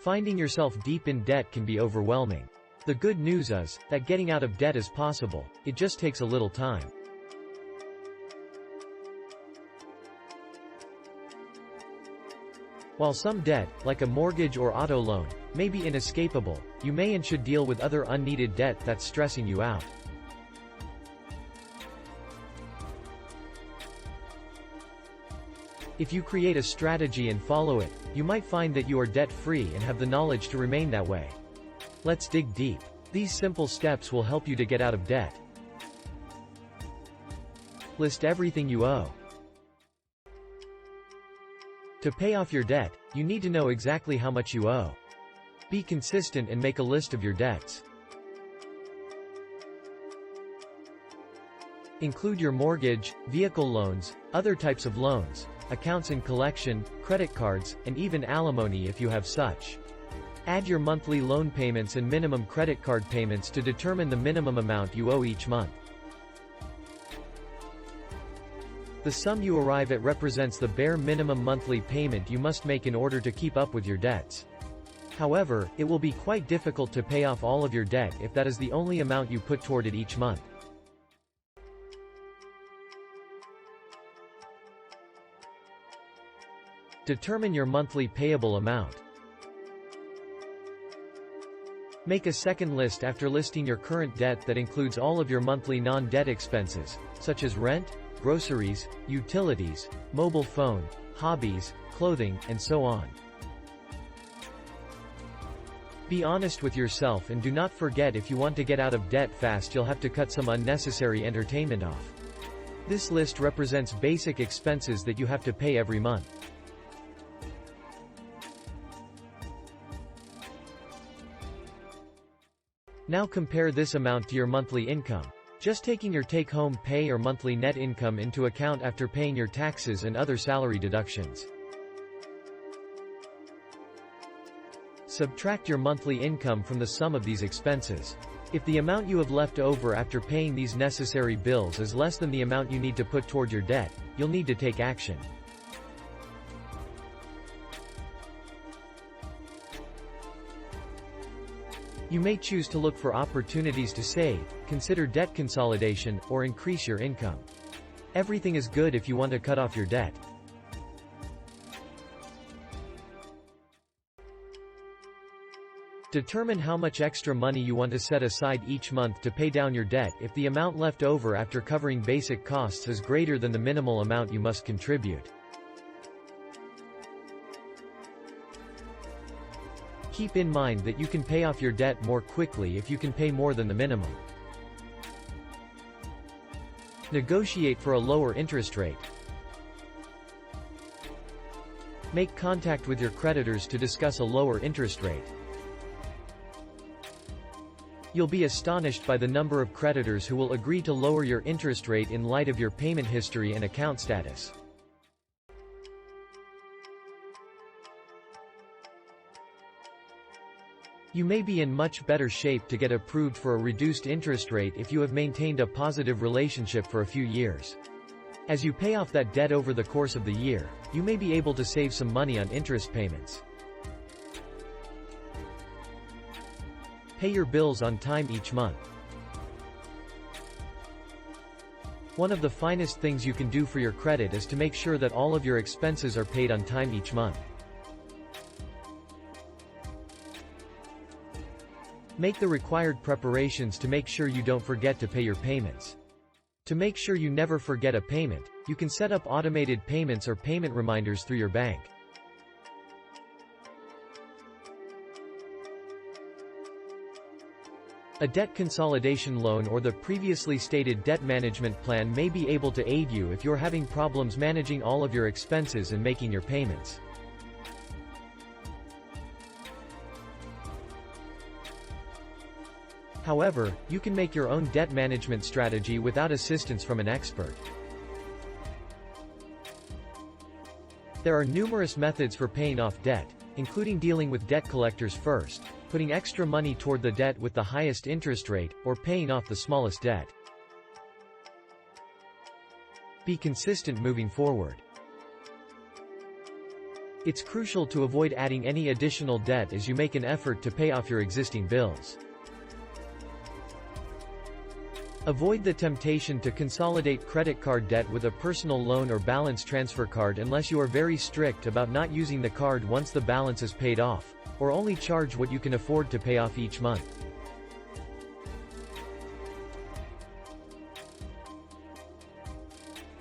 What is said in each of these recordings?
Finding yourself deep in debt can be overwhelming. The good news is that getting out of debt is possible, it just takes a little time. While some debt, like a mortgage or auto loan, may be inescapable, you may and should deal with other unneeded debt that's stressing you out. If you create a strategy and follow it, you might find that you are debt-free and have the knowledge to remain that way. Let's dig deep. These simple steps will help you to get out of debt. List everything you owe. To pay off your debt, you need to know exactly how much you owe. Be consistent and make a list of your debts. Include your mortgage, vehicle loans, other types of loans, accounts in collection, credit cards, and even alimony if you have such. Add your monthly loan payments and minimum credit card payments to determine the minimum amount you owe each month. The sum you arrive at represents the bare minimum monthly payment you must make in order to keep up with your debts. However, it will be quite difficult to pay off all of your debt if that is the only amount you put toward it each month. Determine your monthly payable amount. Make a second list after listing your current debt that includes all of your monthly non-debt expenses, such as rent, groceries, utilities, mobile phone, hobbies, clothing, and so on. Be honest with yourself and do not forget, if you want to get out of debt fast, you'll have to cut some unnecessary entertainment off. This list represents basic expenses that you have to pay every month. Now compare this amount to your monthly income. Just taking your take-home pay or monthly net income into account after paying your taxes and other salary deductions. Subtract your monthly income from the sum of these expenses. If the amount you have left over after paying these necessary bills is less than the amount you need to put toward your debt, you'll need to take action. You may choose to look for opportunities to save, consider debt consolidation, or increase your income. Everything is good if you want to cut off your debt. Determine how much extra money you want to set aside each month to pay down your debt if the amount left over after covering basic costs is greater than the minimal amount you must contribute. Keep in mind that you can pay off your debt more quickly if you can pay more than the minimum. Negotiate for a lower interest rate. Make contact with your creditors to discuss a lower interest rate. You'll be astonished by the number of creditors who will agree to lower your interest rate in light of your payment history and account status. You may be in much better shape to get approved for a reduced interest rate if you have maintained a positive relationship for a few years. As you pay off that debt over the course of the year, you may be able to save some money on interest payments. Pay your bills on time each month. One of the finest things you can do for your credit is to make sure that all of your expenses are paid on time each month. Make the required preparations to make sure you don't forget to pay your payments. To make sure you never forget a payment, you can set up automated payments or payment reminders through your bank. A debt consolidation loan or the previously stated debt management plan may be able to aid you if you're having problems managing all of your expenses and making your payments. However, you can make your own debt management strategy without assistance from an expert. There are numerous methods for paying off debt, including dealing with debt collectors first, putting extra money toward the debt with the highest interest rate, or paying off the smallest debt. Be consistent moving forward. It's crucial to avoid adding any additional debt as you make an effort to pay off your existing bills. Avoid the temptation to consolidate credit card debt with a personal loan or balance transfer card unless you are very strict about not using the card once the balance is paid off, or only charge what you can afford to pay off each month.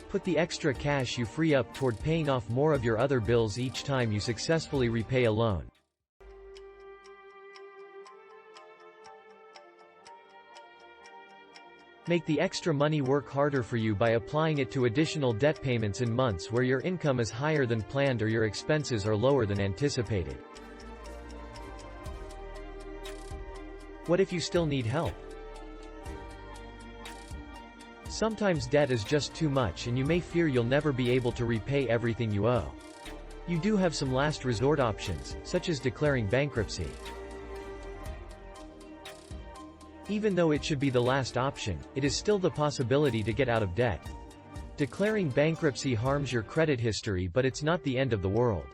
Put the extra cash you free up toward paying off more of your other bills each time you successfully repay a loan. Make the extra money work harder for you by applying it to additional debt payments in months where your income is higher than planned or your expenses are lower than anticipated. What if you still need help? Sometimes debt is just too much and you may fear you'll never be able to repay everything you owe. You do have some last resort options, such as declaring bankruptcy. Even though it should be the last option, it is still the possibility to get out of debt. Declaring bankruptcy harms your credit history, but it's not the end of the world.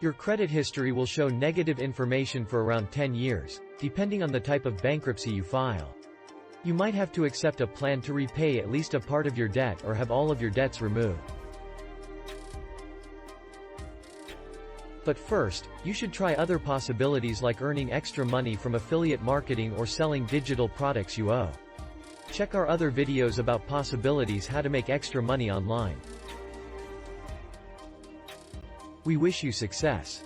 Your credit history will show negative information for around 10 years, depending on the type of bankruptcy you file. You might have to accept a plan to repay at least a part of your debt or have all of your debts removed. But first, you should try other possibilities like earning extra money from affiliate marketing or selling digital products you owe. Check our other videos about possibilities how to make extra money online. We wish you success.